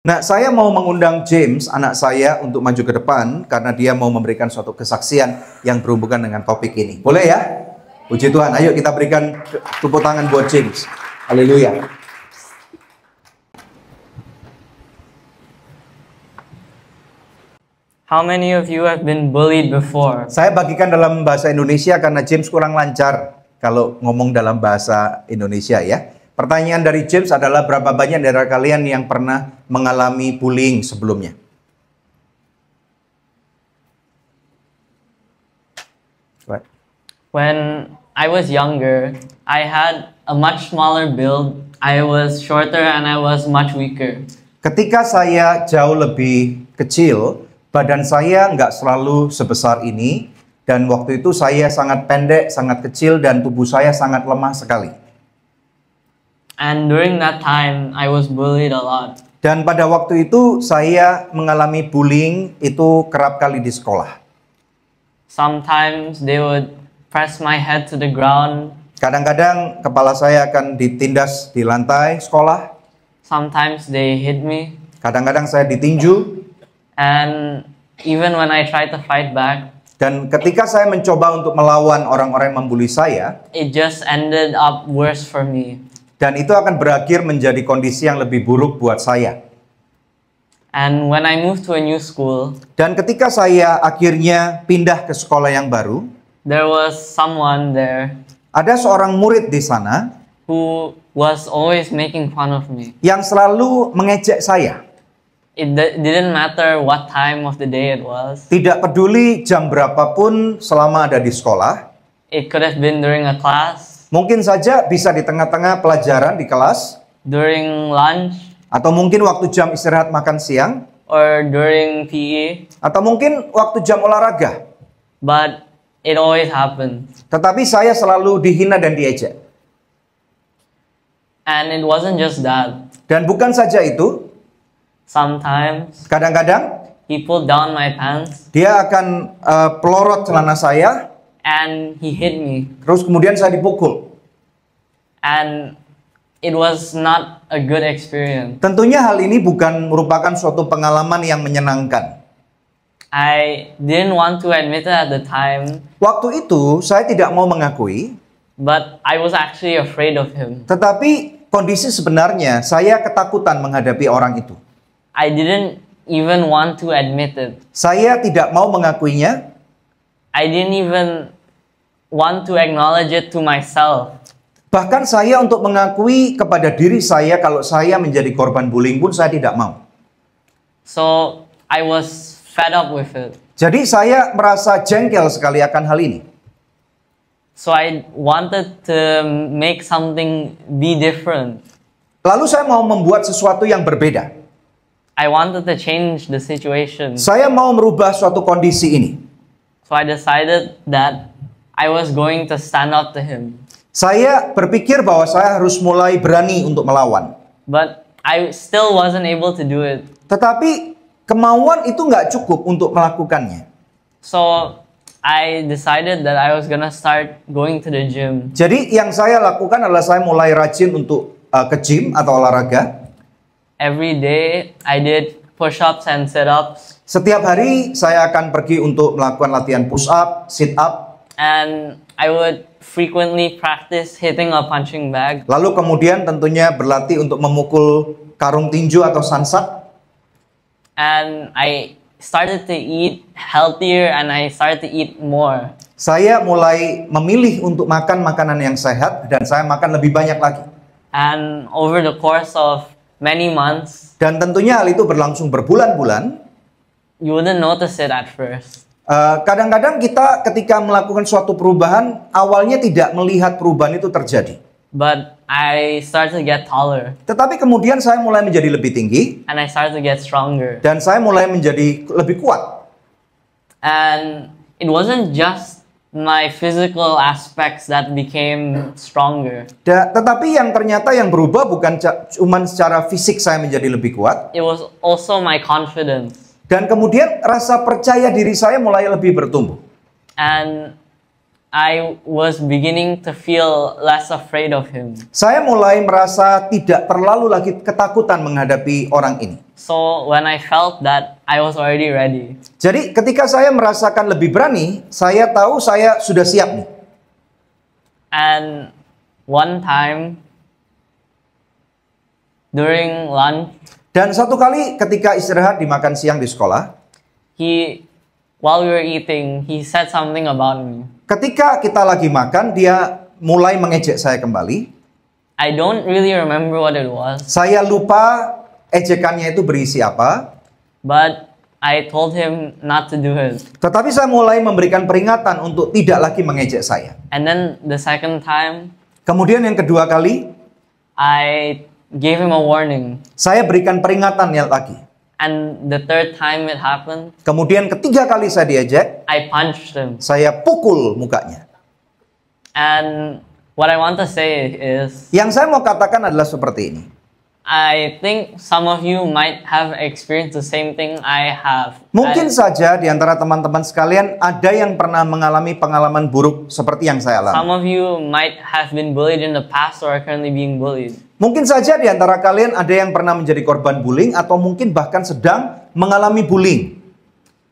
Nah, saya mau mengundang James, anak saya, untuk maju ke depan karena dia mau memberikan suatu kesaksian yang berhubungan dengan topik ini. Boleh ya? Puji Tuhan. Ayo kita berikan tepuk tangan buat James. Haleluya. How many of you have been bullied before? Saya bagikan dalam bahasa Indonesia karena James kurang lancar kalau ngomong dalam bahasa Indonesia ya. Pertanyaan dari James adalah berapa banyak dari kalian yang pernah mengalami bullying sebelumnya? Right. When I was younger, I had a much smaller build. I was shorter and I was much weaker. Ketika saya jauh lebih kecil, badan saya nggak selalu sebesar ini, dan waktu itu saya sangat pendek, sangat kecil, dan tubuh saya sangat lemah sekali. And during that time, I was bullied a lot. Dan pada waktu itu saya mengalami bullying itu kerap kali di sekolah. Sometimes they would press my head to the ground. Kadang-kadang kepala saya akan ditindas di lantai sekolah. Sometimes they hit me. Kadang-kadang saya ditinju. And even when I tried to fight back, dan ketika saya mencoba untuk melawan orang-orang yang membuli saya, it just ended up worse for me. Dan itu akan berakhir menjadi kondisi yang lebih buruk buat saya. And when I moved to a new school, dan ketika saya akhirnya pindah ke sekolah yang baru, there was someone there. Ada seorang murid di sana who was always making fun of me. Yang selalu mengejek saya. It didn't matter what time of the day it was. Tidak peduli jam berapapun selama ada di sekolah. It could have been during a class. Mungkin saja bisa di tengah-tengah pelajaran di kelas. During lunch. Atau mungkin waktu jam istirahat makan siang. Or during PE. Atau mungkin waktu jam olahraga. But it always happened. Tetapi saya selalu dihina dan diejek. And it wasn't just that. Dan bukan saja itu. Sometimes. Kadang-kadang. He pulled down my pants. Dia akan pelorot celana saya. And he hit me. Terus kemudian saya dipukul. And it was not a good experience. Tentunya hal ini bukan merupakan suatu pengalaman yang menyenangkan. I didn't want to admit it at the time. Waktu itu saya tidak mau mengakui. But I was actually afraid of him. Tetapi kondisi sebenarnya saya ketakutan menghadapi orang itu. I didn't even want to admit it. Saya tidak mau mengakuinya. I didn't even want to acknowledge it to myself. Bahkan saya untuk mengakui kepada diri saya kalau saya menjadi korban bullying pun saya tidak mau. So I was fed up with it. Jadi saya merasa jengkel sekali akan hal ini. So I wanted to make something be different. Lalu saya mau membuat sesuatu yang berbeda. I wanted to change the situation. Saya mau merubah suatu kondisi ini. So I decided that I was going to stand up to him. Saya berpikir bahwa saya harus mulai berani untuk melawan. But I still wasn't able to do it. Tetapi kemauan itu nggak cukup untuk melakukannya. So I decided that I was gonna start going to the gym. Jadi yang saya lakukan adalah saya mulai rajin untuk ke gym atau olahraga. Every day I did push-ups and sit-ups. Setiap hari saya akan pergi untuk melakukan latihan push-up, sit-up. And I would frequently practice hitting a punching bag. Lalu kemudian tentunya berlatih untuk memukul karung tinju atau sansat. And I started to eat healthier and I started to eat more. Saya mulai memilih untuk makan makanan yang sehat dan saya makan lebih banyak lagi. And over the course of many months, dan tentunya hal itu berlangsung berbulan-bulan. You wouldn't notice it at first. Kadang-kadang kita ketika melakukan suatu perubahan, awalnya tidak melihat perubahan itu terjadi. But I started to get taller. Tetapi kemudian saya mulai menjadi lebih tinggi. And I started to get stronger. Dan saya mulai menjadi lebih kuat. And it wasn't just my physical aspects that became stronger. Tetapi yang ternyata yang berubah bukan cuma secara fisik saya menjadi lebih kuat. It was also my confidence. Dan kemudian rasa percaya diri saya mulai lebih bertumbuh. And I was beginning to feel less afraid of him. Saya mulai merasa tidak terlalu lagi ketakutan menghadapi orang ini. So when I felt that, I was already ready. Jadi ketika saya merasakan lebih berani, saya tahu saya sudah siap nih. And one time, during lunch, Dan satu kali ketika istirahat di makan siang di sekolah, while we were eating, he said something about me. ketika kita lagi makan, dia mulai mengejek saya kembali. I don't really remember what it was, Saya lupa ejekannya itu berisi apa, but I told him not to do it. tetapi saya mulai memberikan peringatan untuk tidak lagi mengejek saya. And then the second time, Kemudian yang kedua kali, I gave him a warning. saya berikan peringatannya lagi. And the third time it happened, Kemudian ketiga kali saya diejek, I punched him. saya pukul mukanya. And what I want to say is, Yang saya mau katakan adalah seperti ini. I think some of you might have experienced the same thing I have. Mungkin saja di antara teman-teman sekalian ada yang pernah mengalami pengalaman buruk seperti yang saya alami. Some of you might have been bullied in the past or are currently being bullied. Mungkin saja di antara kalian ada yang pernah menjadi korban bullying atau mungkin bahkan sedang mengalami bullying.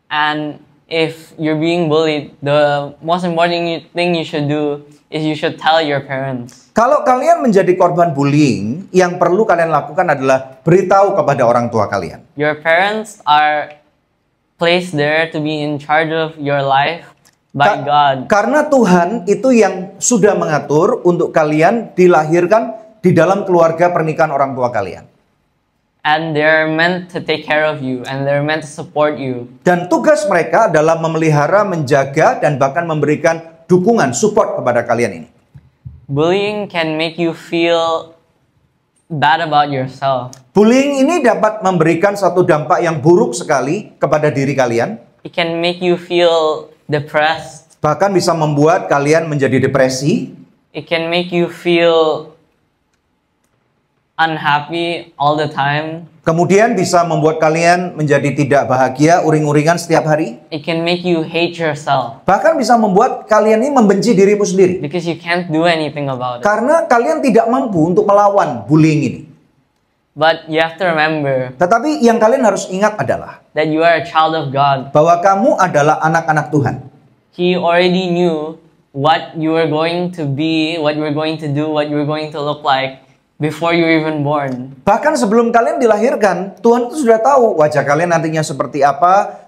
And if you're being bullied, the most important thing you should do is you should tell your parents. Kalau kalian menjadi korban bullying, yang perlu kalian lakukan adalah beritahu kepada orang tua kalian. Your parents are placed there to be in charge of your life by God. Karena Tuhan itu yang sudah mengatur untuk kalian dilahirkan di dalam keluarga pernikahan orang tua kalian. And they're meant to take care of you, and they're meant to support you. Dan tugas mereka adalah memelihara, menjaga, dan bahkan memberikan dukungan, support kepada kalian ini. Bullying can make you feel bad about yourself. Bullying ini dapat memberikan satu dampak yang buruk sekali kepada diri kalian. It can make you feel depressed. Bahkan bisa membuat kalian menjadi depresi. It can make you feel unhappy all the time. Kemudian bisa membuat kalian menjadi tidak bahagia, uring-uringan setiap hari. It can make you hate yourself Bahkan bisa membuat kalian ini membenci dirimu sendiri. because you can't do anything about it. Karena kalian tidak mampu untuk melawan bullying ini. But you have to remember Tetapi yang kalian harus ingat adalah that you are a child of God. bahwa kamu adalah anak-anak Tuhan. He already knew what you were going to be, what you were going to do, what you were going to look like before you were even born. Bahkan sebelum kalian dilahirkan, Tuhan itu sudah tahu wajah kalian nantinya seperti apa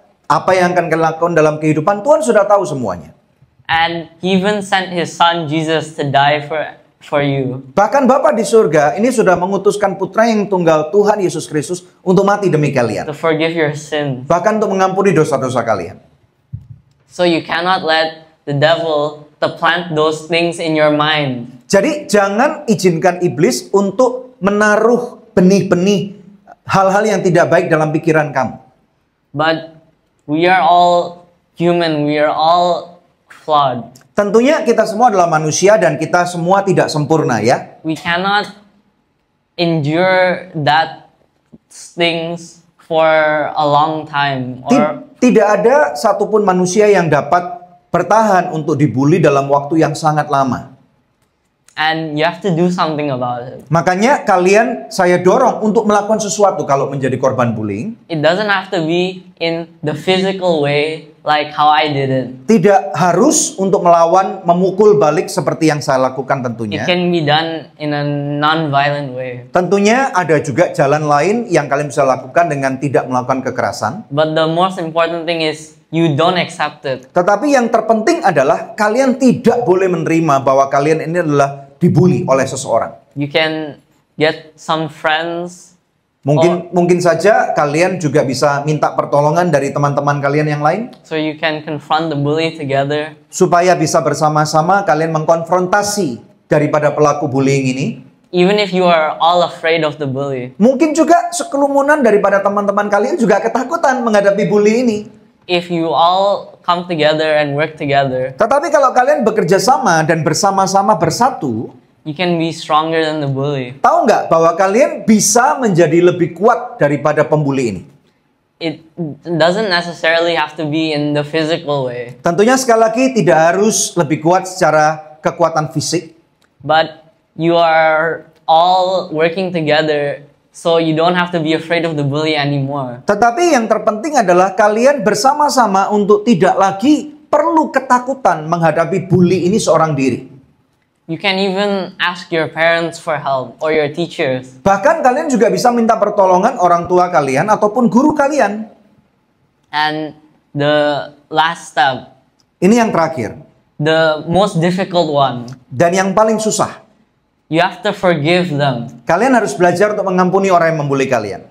yang akan kalian lakukan dalam kehidupan. Tuhan sudah tahu semuanya. And He even sent His Son Jesus to die for you. Bahkan Bapa di surga ini sudah mengutuskan putra yang tunggal Tuhan Yesus Kristus untuk mati demi kalian. To forgive your sins. Bahkan untuk mengampuni dosa-dosa kalian. So you cannot let the devil to plant those things in your mind. Jadi jangan izinkan iblis untuk menaruh benih-benih hal-hal yang tidak baik dalam pikiran kamu. But we are all human, we are all flawed. Tentunya kita semua adalah manusia dan kita semua tidak sempurna ya. We cannot endure that things for a long time. Or Tidak ada satupun manusia yang dapat bertahan untuk dibully dalam waktu yang sangat lama. and you have to do something about it. Makanya saya dorong untuk melakukan sesuatu kalau menjadi korban bullying. It doesn't have to be in the physical way like how I did it. Tidak harus untuk melawan, memukul balik seperti yang saya lakukan tentunya. It can be done in a non-violent way. Tentunya ada juga jalan lain yang kalian bisa lakukan dengan tidak melakukan kekerasan. But the most important thing is you don't accept it. Tetapi yang terpenting adalah kalian tidak boleh menerima bahwa kalian ini adalah dibully oleh seseorang. You can get some friends. Mungkin saja kalian juga bisa minta pertolongan dari teman-teman kalian yang lain. So you can confront the bully together. Supaya bisa bersama-sama kalian mengkonfrontasi daripada pelaku bullying ini. Even if you are all afraid of the bully. Mungkin juga sekelumunan daripada teman-teman kalian juga ketakutan menghadapi bully ini. If you all come together and work together, Tetapi kalau kalian bekerja sama dan bersama-sama bersatu, you can be stronger than the bully. tahu nggak bahwa kalian bisa menjadi lebih kuat daripada pembuli ini? it doesn't necessarily have to be in the physical way, Tentunya sekali lagi tidak harus lebih kuat secara kekuatan fisik, but you are all working together so you don't have to be afraid of the bully anymore. tetapi yang terpenting adalah kalian bersama-sama untuk tidak lagi perlu ketakutan menghadapi bully ini seorang diri. You can even ask your parents for help or your teachers. Bahkan kalian juga bisa minta pertolongan orang tua kalian ataupun guru kalian. And the last step, Ini yang terakhir the most difficult one, dan yang paling susah. you have to forgive them. Kalian harus belajar untuk mengampuni orang yang membuli kalian.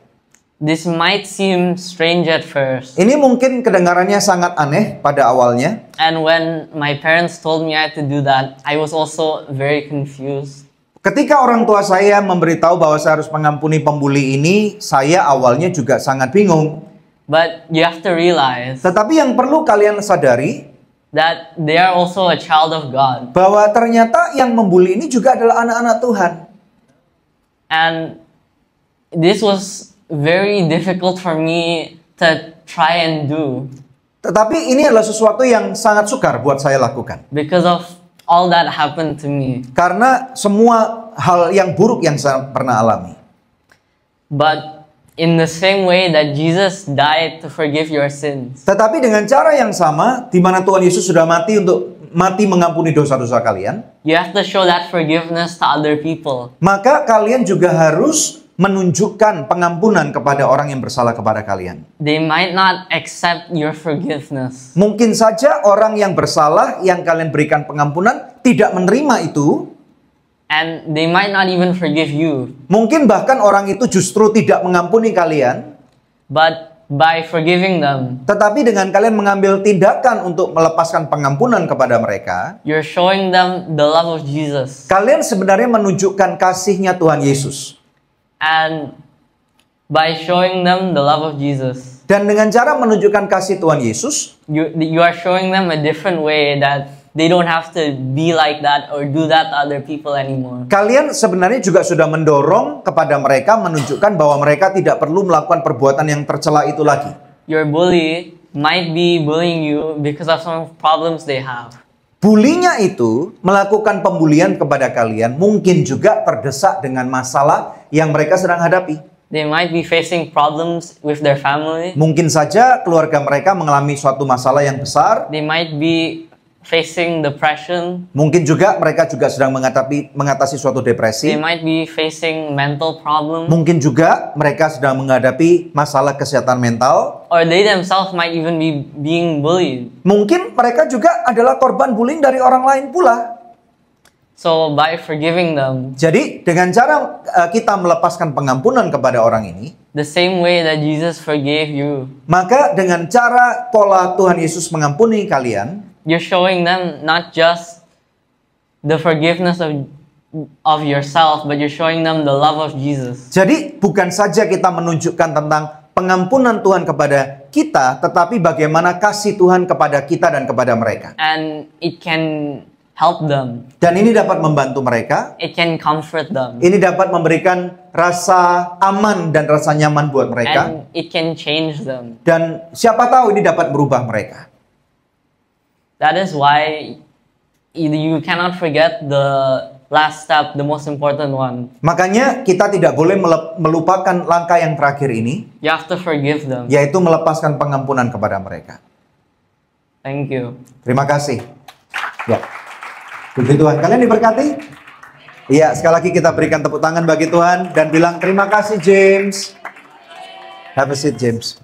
This might seem strange at first. Ini mungkin kedengarannya sangat aneh pada awalnya. And when my parents told me I had to do that, I was also very confused. Ketika orang tua saya memberitahu bahwa saya harus mengampuni pembuli ini, saya awalnya juga sangat bingung. But you have to realize Tetapi yang perlu kalian sadari, that they are also a child of God. bahwa ternyata yang membuli ini juga adalah anak-anak Tuhan. And this was very difficult for me to try and do Tetapi ini adalah sesuatu yang sangat sukar buat saya lakukan. because of all that happened to me. Karena semua hal yang buruk yang saya pernah alami. But in the same way that Jesus died to forgive your sins, Tetapi dengan cara yang sama, di mana Tuhan Yesus sudah mati untuk mati mengampuni dosa-dosa kalian, you have to show that forgiveness to other people. maka kalian juga harus menunjukkan pengampunan kepada orang yang bersalah kepada kalian. They might not accept your forgiveness. Mungkin saja orang yang bersalah yang kalian berikan pengampunan tidak menerima itu. And they might not even forgive you. Mungkin bahkan orang itu justru tidak mengampuni kalian. But by forgiving them, Tetapi dengan kalian mengambil tindakan untuk melepaskan pengampunan kepada mereka, you're showing them the love of Jesus. kalian sebenarnya menunjukkan kasihnya Tuhan Yesus. And by showing them the love of Jesus, Dan dengan cara menunjukkan kasih Tuhan Yesus, you are showing them a different way that they don't have to be like that or do that to other people anymore. kalian sebenarnya juga sudah mendorong kepada mereka menunjukkan bahwa mereka tidak perlu melakukan perbuatan yang tercela itu lagi. Your bully might be bullying you because of some problems they have. Bulinya itu melakukan pembulian kepada kalian mungkin juga terdesak dengan masalah yang mereka sedang hadapi. They might be facing problems with their family. Mungkin saja keluarga mereka mengalami suatu masalah yang besar. They might be facing depression. Mungkin juga mereka juga sedang mengatasi suatu They depresi. might be facing mental problems. Mungkin juga mereka sedang menghadapi masalah kesehatan mental. Or they themselves might even be being bullied. Mungkin mereka juga adalah korban bullying dari orang lain pula. So by forgiving them, Jadi dengan cara kita melepaskan pengampunan kepada orang ini, the same way that Jesus forgave you, maka dengan cara pola Tuhan Yesus mengampuni kalian, you're showing them not just the forgiveness of yourself, but you're showing them the love of Jesus. jadi bukan saja kita menunjukkan tentang pengampunan Tuhan kepada kita, tetapi bagaimana kasih Tuhan kepada kita dan kepada mereka. And it can help them. Dan ini dapat membantu mereka, It can comfort them. ini dapat memberikan rasa aman dan rasa nyaman buat mereka, And it can change them. dan siapa tahu ini dapat merubah mereka. That is why you cannot forget the last step, the most important one. Makanya kita tidak boleh melupakan langkah yang terakhir ini, You have to forgive them. yaitu melepaskan pengampunan kepada mereka. Thank you. Terima kasih. Ya. Puji Tuhan. Kalian diberkati? Iya, sekali lagi kita berikan tepuk tangan bagi Tuhan dan bilang terima kasih James. Have a seat James.